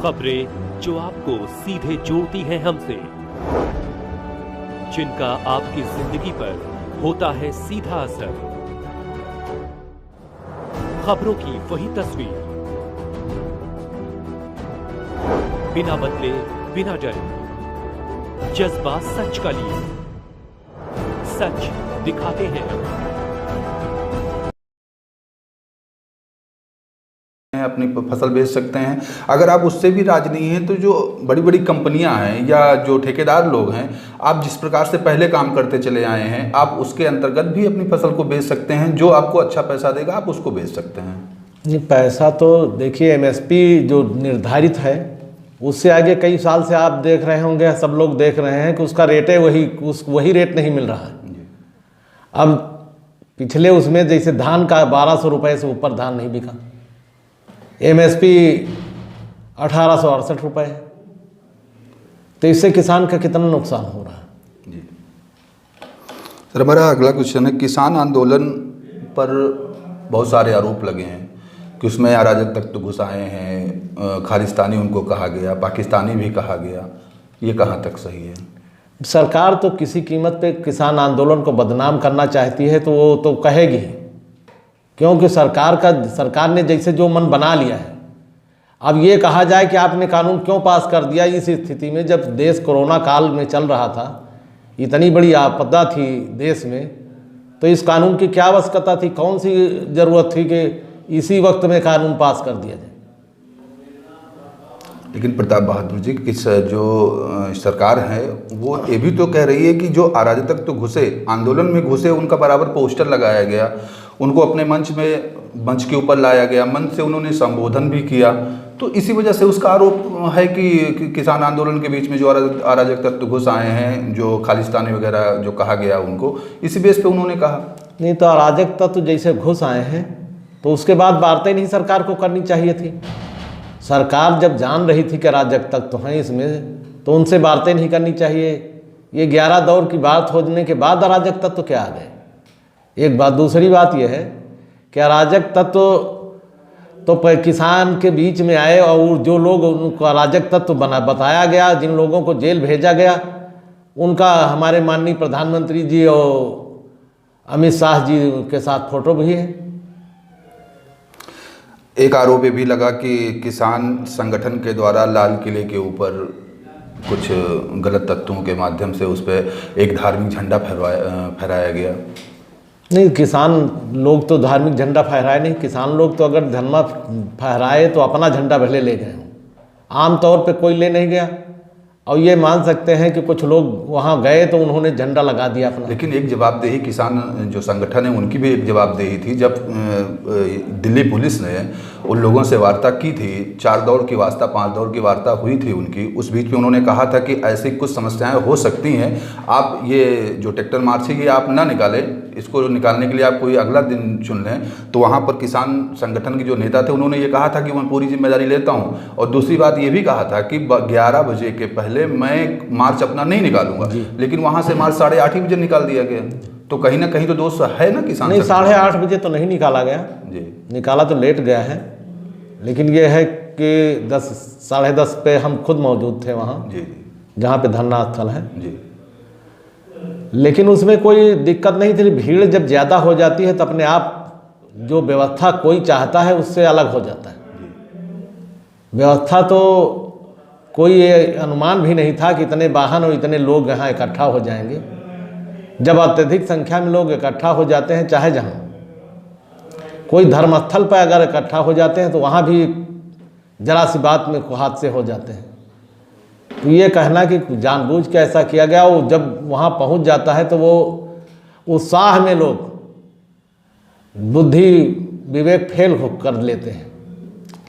खबरें जो आपको सीधे जोड़ती हैं हमसे, जिनका आपकी जिंदगी पर होता है सीधा असर। खबरों की वही तस्वीर, बिना बदले बिना डरे, जज्बा सच का लिए, सच दिखाते हैं। अपनी फसल बेच सकते हैं। अगर आप उससे भी राज नहीं हैं तो जो बड़ी बड़ी कंपनियां हैं या जो ठेकेदार लोग हैं, आप जिस प्रकार से पहले काम करते चले आए हैं, आप उसके अंतर्गत भी अपनी फसल को बेच सकते हैं। जो आपको अच्छा पैसा देगा आप उसको बेच सकते हैं। नहीं, पैसा तो देखिए एमएसपी जो निर्धारित है उससे आगे कई साल से आप देख रहे होंगे, सब लोग देख रहे हैं कि उसका रेट है वही रेट नहीं मिल रहा है। अब पिछले उसमें जैसे धान का 1200 रुपये से ऊपर धान नहीं बिका, एमएसपी 1868 रुपये है। तो इससे किसान का कितना नुकसान हो रहा है। जी सर, हमारा अगला क्वेश्चन है, किसान आंदोलन पर बहुत सारे आरोप लगे हैं कि उसमें अराजक तत्व घुस आए हैं, खालिस्तानी उनको कहा गया, पाकिस्तानी भी कहा गया। ये कहाँ तक सही है? सरकार तो किसी कीमत पे किसान आंदोलन को बदनाम करना चाहती है तो वो तो कहेगी, क्योंकि सरकार ने जैसे जो मन बना लिया है। अब ये कहा जाए कि आपने कानून क्यों पास कर दिया इस स्थिति में, जब देश कोरोना काल में चल रहा था, इतनी बड़ी आपदा थी देश में, तो इस कानून की क्या आवश्यकता थी? कौन सी ज़रूरत थी कि इसी वक्त में कानून पास कर दिया जाए? लेकिन प्रताप बहादुर जी, जो सरकार है वो ये भी तो कह रही है कि जो अराजक तो घुसे, आंदोलन में घुसे, उनका बराबर पोस्टर लगाया गया, उनको अपने मंच के ऊपर लाया गया, मंच से उन्होंने संबोधन भी किया। तो इसी वजह से उसका आरोप है कि किसान आंदोलन के बीच में जो अराजक तत्व घुस आए हैं, जो खालिस्तानी वगैरह जो कहा गया उनको, इसी बेस पे उन्होंने कहा। नहीं तो अराजक तत्व जैसे घुस आए हैं तो उसके बाद वार्ता नहीं सरकार को करनी चाहिए थी। सरकार जब जान रही थी कि अराजक तत्व हैं इसमें, तो उनसे वार्ता नहीं करनी चाहिए। ये 11 दौर की बात होने के बाद अराजक तत्व क्या आ गए? एक बात। दूसरी बात यह है कि अराजक तत्व तो किसान के बीच में आए और जो लोग उनको अराजक तत्व बताया गया, जिन लोगों को जेल भेजा गया, उनका हमारे माननीय प्रधानमंत्री जी और अमित शाह जी के साथ फोटो भी है। एक आरोप ये भी लगा कि किसान संगठन के द्वारा लाल किले के ऊपर कुछ गलत तत्वों के माध्यम से उस पर एक धार्मिक झंडा फहराया गया। नहीं, किसान लोग तो धार्मिक झंडा फहराए नहीं। किसान लोग तो अगर धर्म फहराए तो अपना झंडा भले ले गए हों, आम तौर पे कोई ले नहीं गया। और ये मान सकते हैं कि कुछ लोग वहाँ गए तो उन्होंने झंडा लगा दिया अपना। लेकिन एक जवाबदेही किसान जो संगठन है उनकी भी एक जवाबदेही थी। जब दिल्ली पुलिस ने उन लोगों से वार्ता की थी, 4 दौर की वार्ता, 5 दौर की वार्ता हुई थी उनकी, उस बीच में उन्होंने कहा था कि ऐसी कुछ समस्याएं हो सकती हैं, आप ये जो ट्रैक्टर मार्च है ये आप ना निकालें, इसको निकालने के लिए आप कोई अगला दिन चुन लें। तो वहाँ पर किसान संगठन के जो नेता थे उन्होंने ये कहा था कि मैं पूरी जिम्मेदारी लेता हूँ। और दूसरी बात ये भी कहा था कि 11 बजे के पहले मैं मार्च अपना नहीं निकालूंगा, लेकिन वहाँ से मार्च 8:30 बजे निकाल दिया गया। तो कहीं ना कहीं तो दोष है ना किसान? नहीं, 8:30 बजे तो नहीं निकाला गया जी, निकाला तो लेट गया है। लेकिन ये है कि 10 साढ़े 10 पे हम खुद मौजूद थे वहाँ जी, जहाँ पे धरना स्थल है जी। लेकिन उसमें कोई दिक्कत नहीं थी। भीड़ जब ज़्यादा हो जाती है तो अपने आप जो व्यवस्था कोई चाहता है उससे अलग हो जाता है। व्यवस्था तो कोई अनुमान भी नहीं था कि इतने वाहन और इतने लोग यहाँ इकट्ठा हो जाएंगे। जब अत्यधिक संख्या में लोग इकट्ठा हो जाते हैं, चाहे जहाँ कोई धर्मस्थल पर अगर इकट्ठा हो जाते हैं तो वहाँ भी जरा सी बात में हादसे हो जाते हैं। तो ये कहना कि जानबूझ के ऐसा किया गया, वो जब वहाँ पहुँच जाता है तो वो उत्साह में लोग बुद्धि विवेक फेल कर लेते हैं।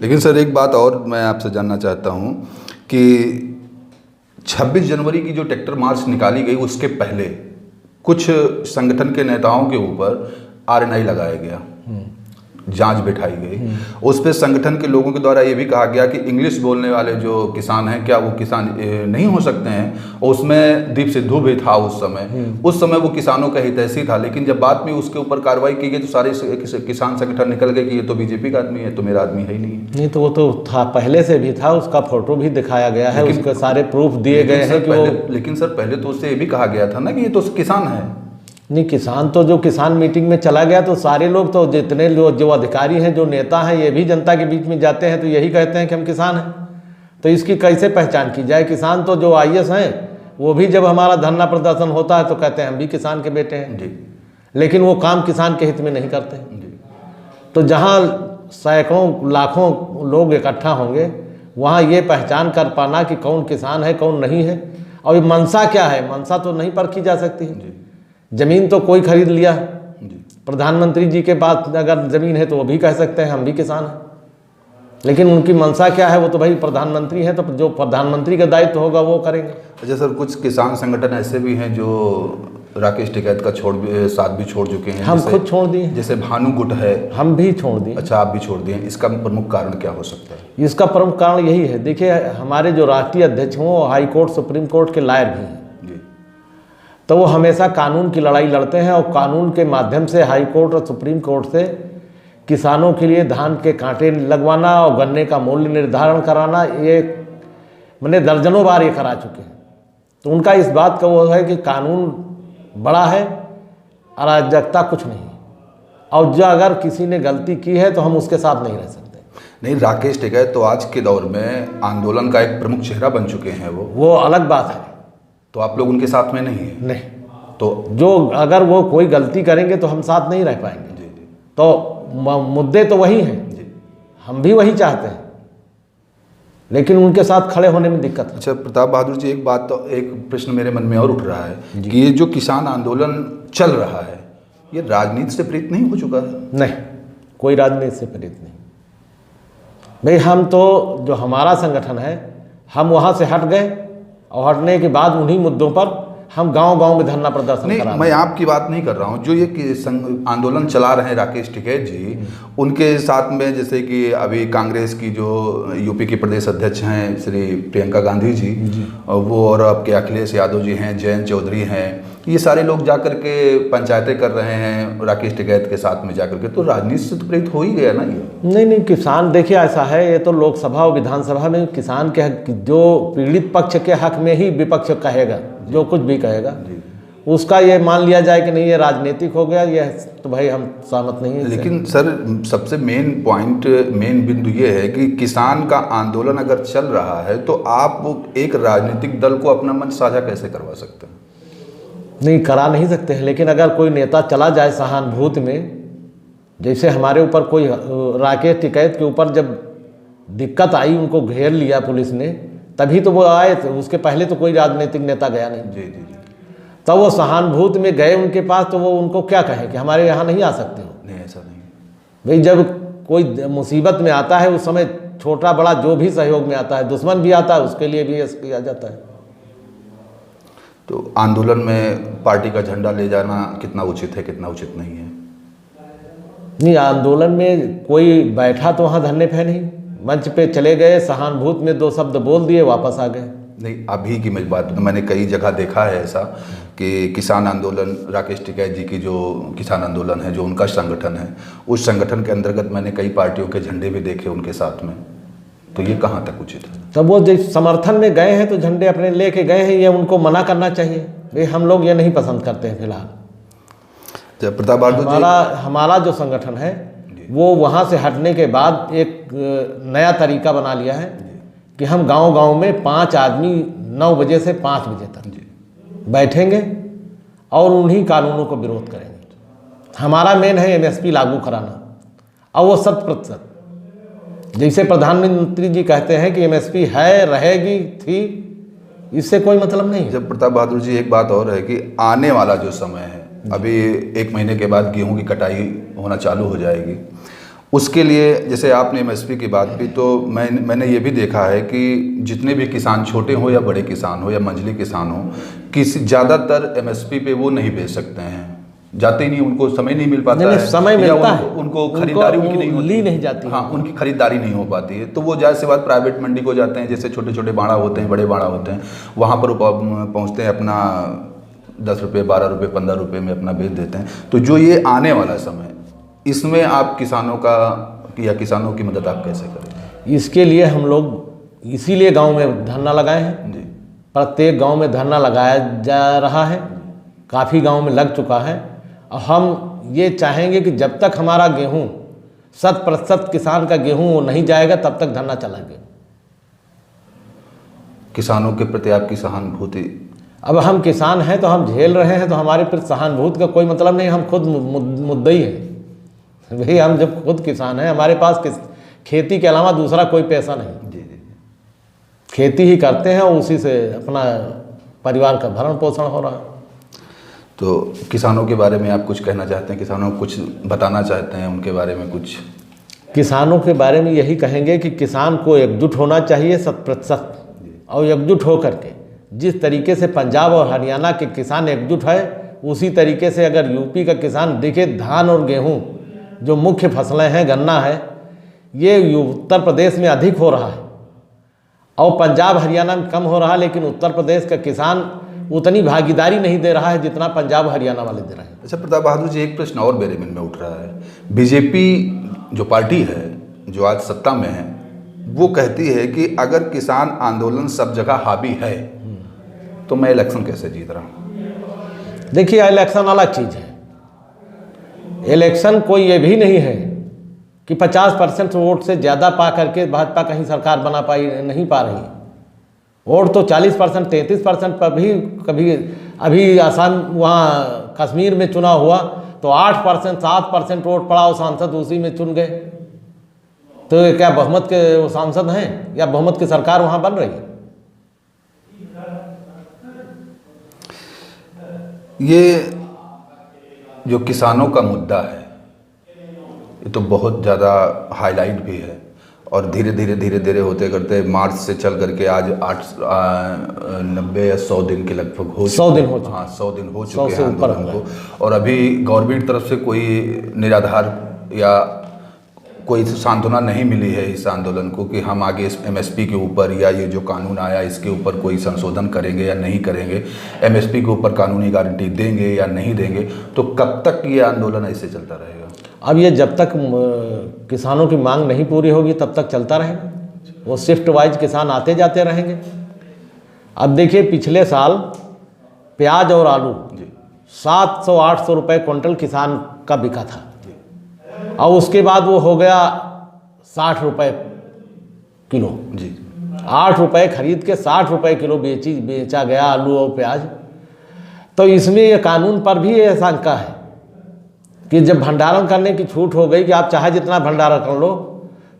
लेकिन सर एक बात और मैं आपसे जानना चाहता हूँ कि 26 जनवरी की जो ट्रैक्टर मार्च निकाली गई उसके पहले कुछ संगठन के नेताओं के ऊपर RNI लगाया गया। जांच बिठाई गई, उस पे संगठन के लोगों के द्वारा ये भी कहा गया कि इंग्लिश बोलने वाले जो किसान हैं क्या वो किसान नहीं हो सकते हैं। और उसमें दीप सिद्धू भी था उस समय वो किसानों का हितैषी था, लेकिन जब बाद में उसके ऊपर कार्रवाई की गई तो सारे किसान संगठन निकल गए कि ये तो बीजेपी का आदमी है, तो मेरा आदमी है ही नहीं। तो वो तो था, पहले से भी था, उसका फोटो भी दिखाया गया है, उसके सारे प्रूफ दिए गए हैं कि लेकिन सर पहले तो उससे ये भी कहा गया था ना कि ये तो किसान है। नहीं, किसान तो जो किसान मीटिंग में चला गया तो सारे लोग तो जितने जो अधिकारी हैं, जो नेता हैं, ये भी जनता के बीच में जाते हैं तो यही कहते हैं कि हम किसान हैं। तो इसकी कैसे पहचान की जाए? किसान तो जो IAS हैं वो भी जब हमारा धरना प्रदर्शन होता है तो कहते हैं हम भी किसान के बेटे हैं जी, लेकिन वो काम किसान के हित में नहीं करते जी। तो जहाँ सैकड़ों लाखों लोग इकट्ठा होंगे वहाँ ये पहचान कर पाना कि कौन किसान है कौन नहीं है, और मंशा क्या है, मंशा तो नहीं परखी जा सकती है। जमीन तो कोई खरीद लिया, प्रधानमंत्री जी के पास अगर जमीन है तो वो भी कह सकते हैं हम भी किसान हैं, लेकिन उनकी मंशा क्या है वो तो भाई प्रधानमंत्री है, तो जो प्रधानमंत्री का दायित्व होगा वो करेंगे। अच्छा सर, कुछ किसान संगठन ऐसे भी हैं जो राकेश टिकैत का साथ भी छोड़ चुके हैं। हम खुद छोड़ दिए, जैसे भानु गुट है, हम भी छोड़ दिए। अच्छा, आप भी छोड़ दिए। इसका प्रमुख कारण क्या हो सकता है? इसका प्रमुख कारण यही है, देखिए हमारे जो राष्ट्रीय अध्यक्ष हों वो हाई कोर्ट सुप्रीम कोर्ट के लायक भी हैं, तो वो हमेशा कानून की लड़ाई लड़ते हैं और कानून के माध्यम से हाई कोर्ट और सुप्रीम कोर्ट से किसानों के लिए धान के कांटे लगवाना और गन्ने का मूल्य निर्धारण कराना, ये मैंने दर्जनों बार ये करा चुके हैं। तो उनका इस बात का वो है कि कानून बड़ा है, अराजकता कुछ नहीं, और जो अगर किसी ने गलती की है तो हम उसके साथ नहीं रह सकते। नहीं, राकेश टिकैत तो आज के दौर में आंदोलन का एक प्रमुख चेहरा बन चुके हैं, वो अलग बात है। तो आप लोग उनके साथ में नहीं है? नहीं, तो जो अगर वो कोई गलती करेंगे तो हम साथ नहीं रह पाएंगे। जी। तो मुद्दे तो वही हैं, हम भी वही चाहते हैं, लेकिन उनके साथ खड़े होने में दिक्कत है। अच्छा प्रताप बहादुर जी, एक बात तो, एक प्रश्न मेरे मन में और उठ रहा है कि ये जो किसान आंदोलन चल रहा है ये राजनीति से प्रेरित नहीं हो चुका है? नहीं, कोई राजनीति से प्रेरित नहीं भाई। हम तो जो हमारा संगठन है हम वहाँ से हट गए और हटने के बाद उन्हीं मुद्दों पर हम गांव-गांव में धरना प्रदर्शन करा रहे हैं। मैं आपकी बात नहीं कर रहा हूँ, जो ये आंदोलन चला रहे हैं राकेश टिकैत जी, उनके साथ में जैसे कि अभी कांग्रेस की जो यूपी के प्रदेश अध्यक्ष हैं श्री प्रियंका गांधी जी, वो और आपके अखिलेश यादव जी हैं, जयंत चौधरी हैं, ये सारे लोग जाकर के पंचायतें कर रहे हैं राकेश टिकैत के साथ में जाकर के, तो राजनीति से तो प्रेरित हो ही गया ना ये। नहीं, किसान देखिए ऐसा है, ये तो लोकसभा और विधानसभा में किसान के हक, जो पीड़ित पक्ष के हक में ही विपक्ष कहेगा, जो कुछ भी कहेगा उसका ये मान लिया जाए कि नहीं ये राजनीतिक हो गया, ये तो भाई हम सहमत नहीं है। लेकिन सर सबसे मेन बिंदु ये है कि किसान का आंदोलन अगर चल रहा है तो आप एक राजनीतिक दल को अपना मंच साझा कैसे करवा सकते हैं? नहीं, करा नहीं सकते हैं, लेकिन अगर कोई नेता चला जाए सहानुभूति में, जैसे हमारे ऊपर कोई राकेश टिकैत के ऊपर जब दिक्कत आई, उनको घेर लिया पुलिस ने, तभी तो वो आए थे, उसके पहले तो कोई राजनीतिक नेता गया नहीं। जी। तब वो सहानुभूति में गए उनके पास, तो वो उनको क्या कहें कि हमारे यहाँ नहीं आ सकते हो? नहीं, ऐसा नहीं भाई। जब कोई मुसीबत में आता है उस समय छोटा बड़ा जो भी सहयोग में आता है, दुश्मन भी आता है, उसके लिए भी ऐसा किया जाता है। तो आंदोलन में पार्टी का झंडा ले जाना कितना उचित है, कितना उचित नहीं है? नहीं, आंदोलन में कोई बैठा तो वहाँ धरने पे नहीं, मंच पे चले गए, सहानुभूति में 2 शब्द बोल दिए, वापस आ गए। नहीं, अभी की मैं बात, मैंने कई जगह देखा है ऐसा कि किसान आंदोलन, राकेश टिकैत जी की जो किसान आंदोलन है, जो उनका संगठन है, उस संगठन के अंतर्गत मैंने कई पार्टियों के झंडे भी देखे उनके साथ में, तो ये कहाँ तक उचित है? तब वो जो समर्थन में गए हैं तो झंडे अपने लेके गए हैं, ये उनको मना करना चाहिए। भाई हम लोग ये नहीं पसंद करते हैं फिलहाल। प्रताप बहादुर जी, हमारा जो संगठन है वो वहाँ से हटने के बाद एक नया तरीका बना लिया है कि हम गांव-गांव में 5 आदमी 9 बजे से 5 बजे तक बैठेंगे और उन्हीं कानूनों को विरोध करेंगे। हमारा मेन है MSP लागू कराना, और वो 100%, जैसे प्रधानमंत्री जी कहते हैं कि MSP है, रहेगी, थी, इससे कोई मतलब नहीं। जब प्रताप बहादुर जी, एक बात और है कि आने वाला जो समय है, अभी 1 महीने के बाद गेहूं की कटाई होना चालू हो जाएगी, उसके लिए जैसे आपने MSP की बात की, तो मैंने ये भी देखा है कि जितने भी किसान, छोटे हो या बड़े किसान हो या मंझली किसान हो, किसी ज़्यादातर MSP पे वो नहीं बेच सकते हैं, जाते ही नहीं, उनको समय नहीं मिल पाता नहीं, है, समय मिलता है, उनको खरीदारी उनकी नहीं होती, ली नहीं जाती, हाँ उनकी खरीदारी नहीं हो पाती है, तो वो जाहिर सी बात प्राइवेट मंडी को जाते हैं, जैसे छोटे छोटे बाड़ा होते हैं, बड़े बाड़ा होते हैं, वहाँ पर पहुँचते हैं, अपना 10 रुपये 12 रुपये 15 रुपये में अपना बेच देते हैं। तो जो ये आने वाला समय, इसमें आप किसानों का या किसानों की मदद आप कैसे करें? इसके लिए हम लोग इसीलिए गांव में धरना लगाए हैं जी। प्रत्येक गांव में धरना लगाया जा रहा है, काफ़ी गांव में लग चुका है। और हम ये चाहेंगे कि जब तक हमारा गेहूं 100% किसान का गेहूं वो नहीं जाएगा तब तक धरना चलाएंगे। किसानों के प्रति आपकी सहानुभूति? अब हम किसान हैं तो हम झेल रहे हैं, तो हमारे प्रति सहानुभूति का कोई मतलब नहीं, हम खुद मुद्दई हैं भाई। हम जब खुद किसान हैं, हमारे पास खेती के अलावा दूसरा कोई पैसा नहीं, जी जी, खेती ही करते हैं और उसी से अपना परिवार का भरण पोषण हो रहा है। तो किसानों के बारे में आप कुछ कहना चाहते हैं, किसानों को कुछ बताना चाहते हैं उनके बारे में कुछ? किसानों के बारे में यही कहेंगे कि किसान को एकजुट होना चाहिए 100%, और एकजुट हो करके जिस तरीके से पंजाब और हरियाणा के किसान एकजुट है, उसी तरीके से अगर यूपी का किसान देखे, धान और गेहूं जो मुख्य फसलें हैं, गन्ना है, ये उत्तर प्रदेश में अधिक हो रहा है और पंजाब हरियाणा में कम हो रहा है, लेकिन उत्तर प्रदेश का किसान उतनी भागीदारी नहीं दे रहा है जितना पंजाब हरियाणा वाले दे रहे हैं। अच्छा प्रताप बहादुर जी, एक प्रश्न और मेरे मन में उठ रहा है। बीजेपी जो पार्टी है, जो आज सत्ता में है, वो कहती है कि अगर किसान आंदोलन सब जगह हावी है तो मैं इलेक्शन कैसे जीत रहा हूँ? देखिए, इलेक्शन अलग चीज़ है। इलेक्शन कोई ये भी नहीं है कि 50% वोट से ज़्यादा पा करके भाजपा कहीं सरकार बना पाई, नहीं पा रही। वोट तो 40% 33% पर भी कभी, अभी आसाम वहाँ कश्मीर में चुनाव हुआ तो 8% 7% वोट पड़ा और सांसद उसी में चुन गए। तो क्या बहुमत के वो सांसद हैं या बहुमत की सरकार वहाँ बन रही है? ये जो किसानों का मुद्दा है, ये तो बहुत ज़्यादा हाईलाइट भी है और धीरे धीरे होते करते मार्च से चल करके आज 90 या 100 दिन के लगभग हो 100 दिन हो चुके। हाँ 100 दिन हो चुके हैं आंदोलन को, और अभी गवर्नमेंट तरफ से कोई निराधार या कोई सांत्वना नहीं मिली है इस आंदोलन को कि हम आगे इस एमएसपी के ऊपर या ये जो कानून आया इसके ऊपर कोई संशोधन करेंगे या नहीं करेंगे, एमएसपी के ऊपर कानूनी गारंटी देंगे या नहीं देंगे। तो कब तक ये आंदोलन ऐसे चलता रहेगा? अब ये जब तक किसानों की मांग नहीं पूरी होगी तब तक चलता रहेगा। वो शिफ्ट वाइज किसान आते जाते रहेंगे। अब देखिए, पिछले साल प्याज और आलू 700-800 रुपये क्विंटल किसान का बिका था और उसके बाद वो हो गया 60 रुपये किलो जी। 8 रुपये खरीद के 60 रुपये किलो बेचा गया आलू और प्याज। तो इसमें ये कानून पर भी ये शंका है कि जब भंडारण करने की छूट हो गई कि आप चाहे जितना भंडारण कर लो,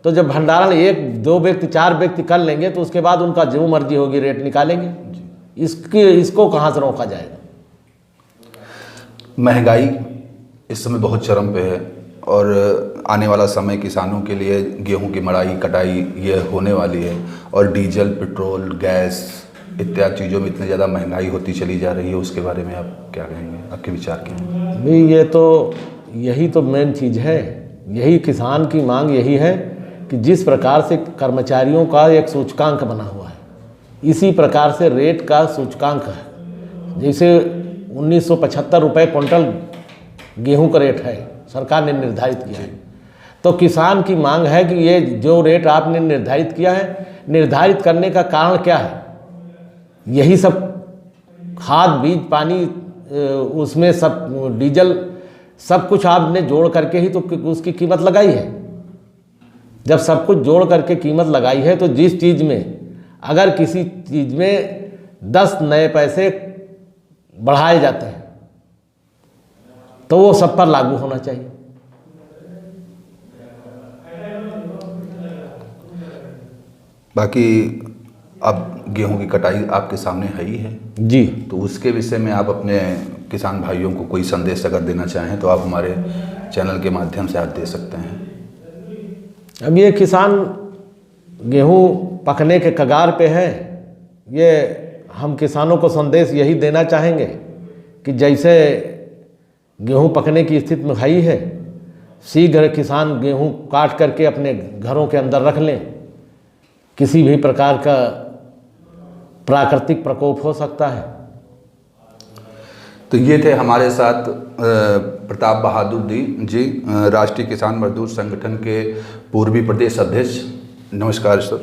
तो जब भंडारण 1-2 व्यक्ति 4 व्यक्ति कर लेंगे तो उसके बाद उनका जो मर्जी होगी रेट निकालेंगे। इसको कहाँ से रोका जाएगा? महंगाई इस समय बहुत चरम पे है और आने वाला समय किसानों के लिए गेहूं की मड़ाई कटाई ये होने वाली है, और डीजल पेट्रोल गैस इत्यादि चीज़ों में इतनी ज़्यादा महंगाई होती चली जा रही है, उसके बारे में आप क्या कहेंगे, आपके विचार क्या हैं? नहीं, यही तो मेन चीज़ है। यही किसान की मांग यही है कि जिस प्रकार से कर्मचारियों का एक सूचकांक बना हुआ है, इसी प्रकार से रेट का सूचकांक है। जैसे 1975 रुपये क्विंटल गेहूं का रेट है, सरकार ने निर्धारित किया है। तो किसान की मांग है कि ये जो रेट आपने निर्धारित किया है, निर्धारित करने का कारण क्या है? यही सब खाद बीज पानी उसमें सब डीजल सब कुछ आपने जोड़ करके ही तो उसकी कीमत लगाई है। जब सब कुछ जोड़ करके कीमत लगाई है तो जिस चीज़ में अगर किसी चीज़ में 10 नए पैसे बढ़ाए जाते हैं तो वो सब पर लागू होना चाहिए। बाकी अब गेहूं की कटाई आपके सामने है ही है जी, तो उसके विषय में आप अपने किसान भाइयों को कोई संदेश अगर देना चाहें तो आप हमारे चैनल के माध्यम से आप दे सकते हैं। अब ये किसान गेहूं पकने के कगार पे है, ये हम किसानों को संदेश यही देना चाहेंगे कि जैसे गेहूं पकने की स्थिति में है ही है। शीघ्र किसान गेहूं काट करके अपने घरों के अंदर रख लें, किसी भी प्रकार का प्राकृतिक प्रकोप हो सकता है। तो ये थे हमारे साथ प्रताप बहादुर जी, राष्ट्रीय किसान मजदूर संगठन के पूर्वी प्रदेश अध्यक्ष। नमस्कार सर।